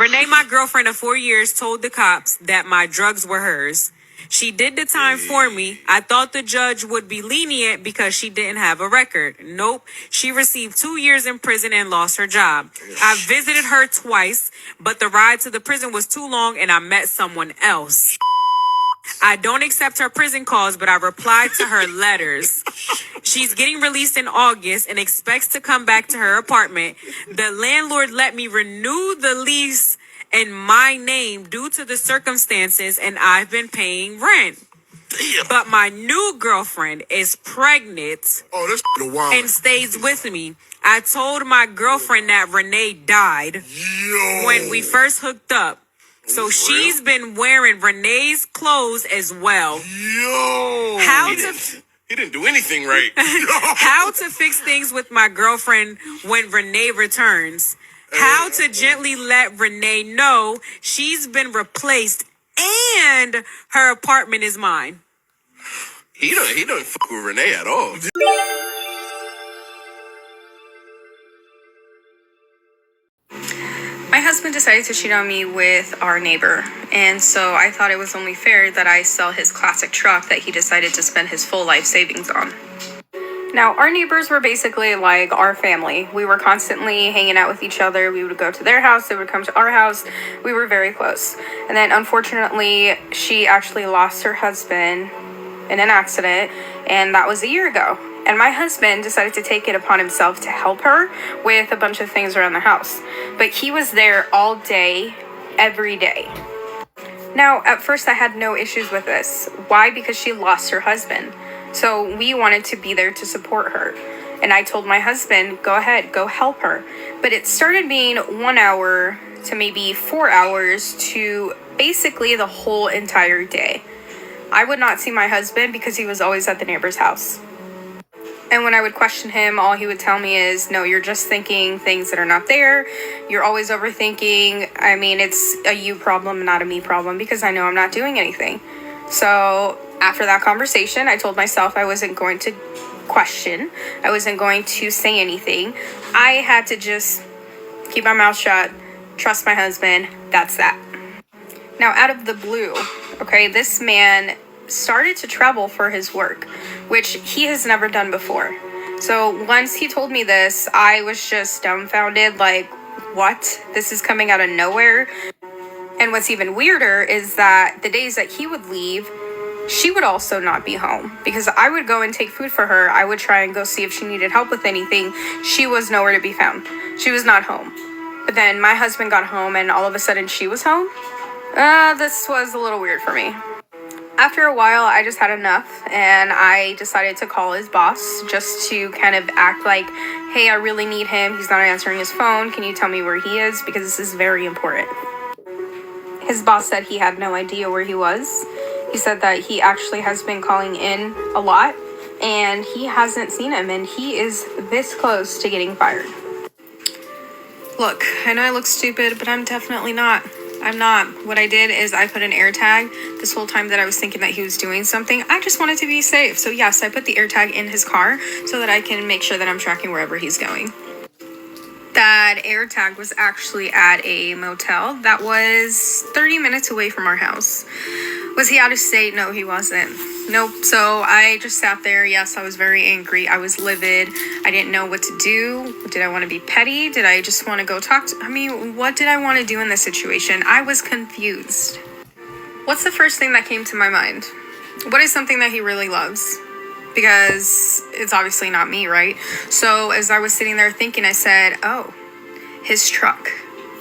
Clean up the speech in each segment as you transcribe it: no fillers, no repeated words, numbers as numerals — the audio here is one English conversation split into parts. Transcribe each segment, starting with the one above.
Renee, my girlfriend of 4 years, told the cops that my drugs were hers. She did the time for me. I thought the judge would be lenient because she didn't have a record. Nope. She received 2 years in prison and lost her job. I visited her twice, but the ride to the prison was too long and I met someone else. I don't accept her prison calls, but I replied to her letters. She's getting released in August and expects to come back to her apartment. The landlord let me renew the lease in my name due to the circumstances, and I've been paying rent. Damn. But my new girlfriend is pregnant wild. and stays with me. I told my girlfriend that Renee died when we first hooked up. So she's been wearing Renee's clothes as well. He didn't do anything right. How to fix things with my girlfriend when Renee returns. How to gently let Renee know she's been replaced and her apartment is mine. He don't fuck with Renee at all. My husband decided to cheat on me with our neighbor, and so I thought it was only fair that I sell his classic truck that he decided to spend his full life savings on. Now, our neighbors were basically like our family. We were constantly hanging out with each other. We would go to their house, they would come to our house. We were very close. And then unfortunately, she actually lost her husband in an accident, and that was a year ago. And my husband decided to take it upon himself to help her with a bunch of things around the house. But he was there all day, every day. Now, at first I had no issues with this. Why? Because she lost her husband. So we wanted to be there to support her. And I told my husband, go ahead, go help her. But it started being 1 hour to maybe 4 hours to basically the whole entire day. I would not see my husband because he was always at the neighbor's house. And when I would question him, all he would tell me is, no, you're just thinking things that are not there. You're always overthinking. I mean, it's a you problem, not a me problem, because I know I'm not doing anything. So after that conversation, I told myself I wasn't going to question. I wasn't going to say anything. I had to just keep my mouth shut, trust my husband. That's that. Now, out of the blue, okay, this man started to travel for his work, which he has never done before. So once he told me this, I was just dumbfounded, like, what? This is coming out of nowhere. And what's even weirder is that the days that he would leave, she would also not be home, because I would go and take food for her. I would try and go see if she needed help with anything. She was nowhere to be found. She was not home. But then my husband got home and all of a sudden she was home. This was a little weird for me. After a while, I just had enough, and I decided to call his boss just to kind of act like, hey, I really need him. He's not answering his phone. Can you tell me where he is? Because this is very important. His boss said he had no idea where he was. He said that he actually has been calling in a lot, and he hasn't seen him, and he is this close to getting fired. Look, I know I look stupid, but I'm definitely not. I'm not. What I did is I put an air tag this whole time that I was thinking that he was doing something. I just wanted to be safe. So yes, I put the air tag in his car so that I can make sure that I'm tracking wherever he's going. That air tag was actually at a motel that was 30 minutes away from our house. Was he out of state? No, he wasn't. Nope. So I just sat there. Yes, I was very angry. I was livid. I didn't know what to do. Did I want to be petty? Did I just want to go talk to... what did I want to do in this situation? I was confused. What's the first thing that came to my mind? What is something that he really loves? Because it's obviously not me, right? So as I was sitting there thinking, I said, oh, his truck.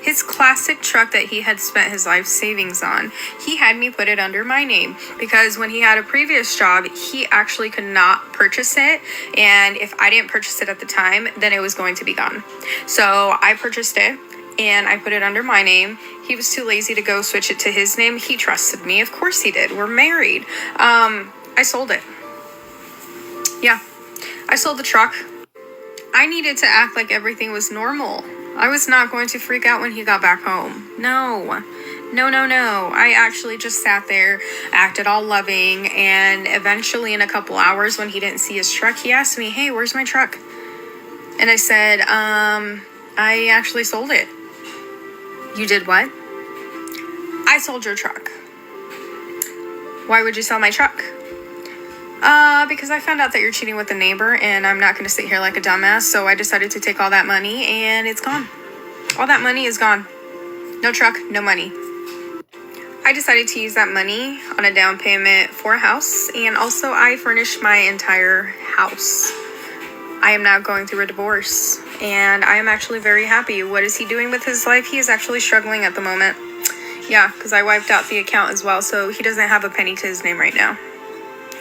His classic truck that he had spent his life savings on. He had me put it under my name because when he had a previous job, he actually could not purchase it. And if I didn't purchase it at the time, then it was going to be gone. So I purchased it and I put it under my name. He was too lazy to go switch it to his name. He trusted me. Of course he did. We're married. I sold it. Yeah, I sold the truck. I needed to act like everything was normal. I was not going to freak out when he got back home. No. I actually just sat there, acted all loving, and eventually in a couple hours when he didn't see his truck, he asked me, hey, where's my truck? And I said, I actually sold it. You did what? I sold your truck. Why would you sell my truck? Because I found out that you're cheating with a neighbor, and I'm not going to sit here like a dumbass, so I decided to take all that money, and it's gone. All that money is gone. No truck, no money. I decided to use that money on a down payment for a house, and also I furnished my entire house. I am now going through a divorce, and I am actually very happy. What is he doing with his life? He is actually struggling at the moment. Yeah, because I wiped out the account as well, so he doesn't have a penny to his name right now.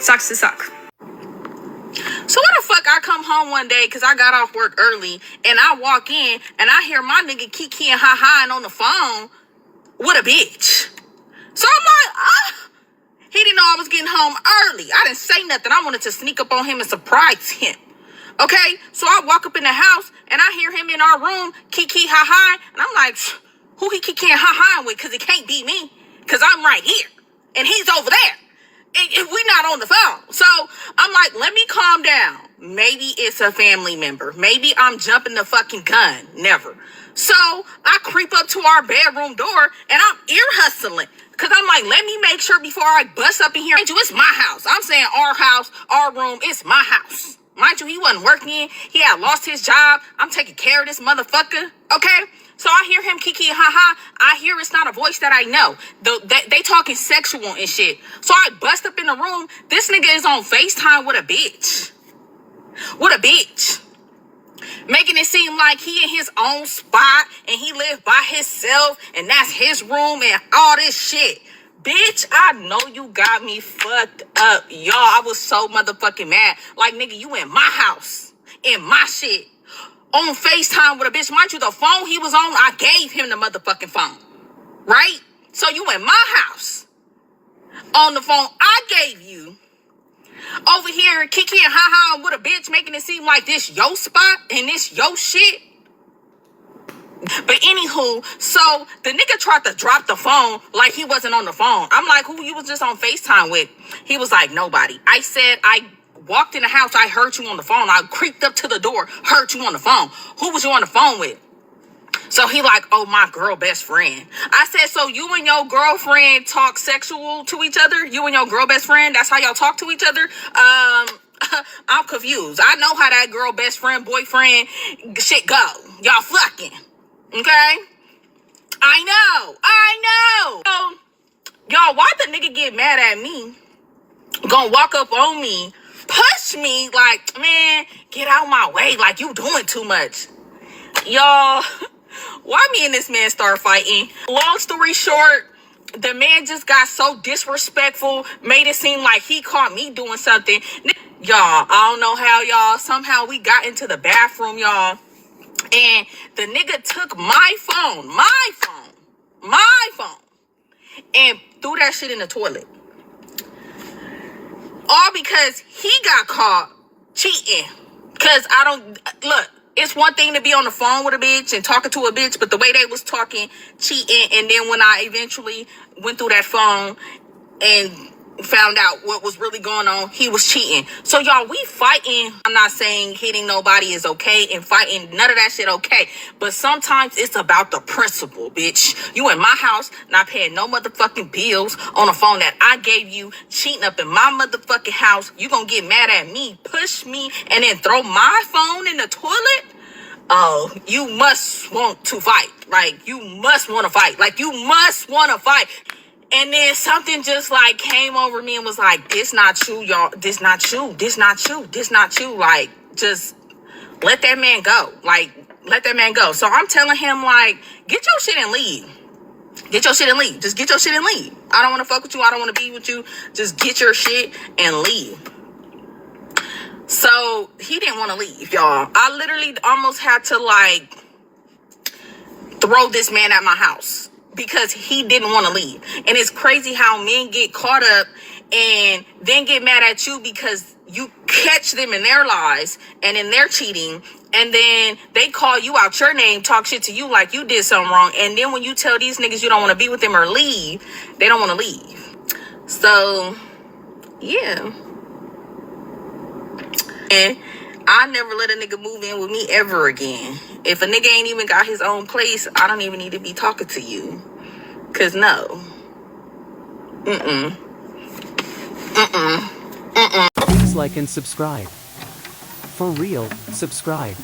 Sucks to suck. So what the fuck I come home one day because I got off work early and I walk in and I hear my nigga Kiki and ha-haing on the phone with a bitch. So I'm like, he didn't know I was getting home early. I didn't say nothing. I wanted to sneak up on him and surprise him. Okay, so I walk up in the house and I hear him in our room, Kiki ha-ha, and I'm like, who he Kiki and ha-ha with? Because it can't be me, because I'm right here and he's over there. And we not on the phone. So I'm like, let me calm down. Maybe it's a family member. Maybe I'm jumping the fucking gun. Never. So I creep up to our bedroom door and I'm ear hustling. Because I'm like, let me make sure before I bust up in here. Mind you, it's my house. I'm saying our house, our room, it's my house. Mind you, he wasn't working. He had lost his job. I'm taking care of this motherfucker. Okay? So I hear him kiki ha-ha. I hear it's not a voice that I know. They talking sexual and shit. So I bust up in the room. This nigga is on FaceTime with a bitch. With a bitch. Making it seem like he in his own spot and he live by himself and that's his room and all this shit. Bitch, I know you got me fucked up. Y'all, I was so motherfucking mad. Like, nigga, you in my house. In my shit. On FaceTime with a bitch. Mind you, the phone he was on, I gave him the motherfucking phone. Right? So you in my house. On the phone I gave you. Over here, kiki and ha-ha with a bitch, making it seem like this your spot and this your shit. But anywho, so the nigga tried to drop the phone like he wasn't on the phone. I'm like, who you was just on FaceTime with? He was like, nobody. I said, I walked in the house, I heard you on the phone. I creeped up to the door, heard you on the phone. Who was you on the phone with? So he like, oh, my girl best friend. I said, so you and your girlfriend talk sexual to each other? You and your girl best friend, that's how y'all talk to each other? I'm confused. I know how that girl best friend, boyfriend shit go. Y'all fucking. Okay? I know. So, y'all, why the nigga get mad at me? Gonna walk up on me, push me like, man, get out my way, like you doing too much. Y'all, why me and this man start fighting? Long story short, the man just got so disrespectful, made it seem like he caught me doing something. Y'all, I don't know how, y'all. Somehow we got into the bathroom, y'all. And the nigga took my phone, and threw that shit in the toilet. All because he got caught cheating. Because I don't, look, it's one thing to be on the phone with a bitch and talking to a bitch, but the way they was talking, cheating, and then when I eventually went through that phone and found out what was really going on, he was cheating. So y'all, we fighting. I'm not saying hitting nobody is okay and fighting, none of that shit okay, but sometimes it's about the principle, bitch. You in my house, not paying no motherfucking bills on a phone that I gave you, cheating up in my motherfucking house. You gonna get mad at me, push me, and then throw my phone in the toilet? Oh, you must want to fight. Like, you must want to fight. Like, you must want to fight. And then something just like came over me and was like, this not you, y'all. This not you. This not you. This not you. Like, just let that man go. Like, let that man go. So I'm telling him, like, get your shit and leave. Get your shit and leave. Just get your shit and leave. I don't want to fuck with you. I don't want to be with you. Just get your shit and leave. So he didn't want to leave, y'all. I literally almost had to, like, throw this man at my house because he didn't want to leave. And it's crazy how men get caught up and then get mad at you because you catch them in their lies and in their cheating, and then they call you out your name, talk shit to you like you did something wrong, and then when you tell these niggas you don't want to be with them or leave, they don't want to leave. So yeah. And I never let a nigga move in with me ever again. If a nigga ain't even got his own place, I don't even need to be talking to you. Cause no. Please like and subscribe. For real, subscribe.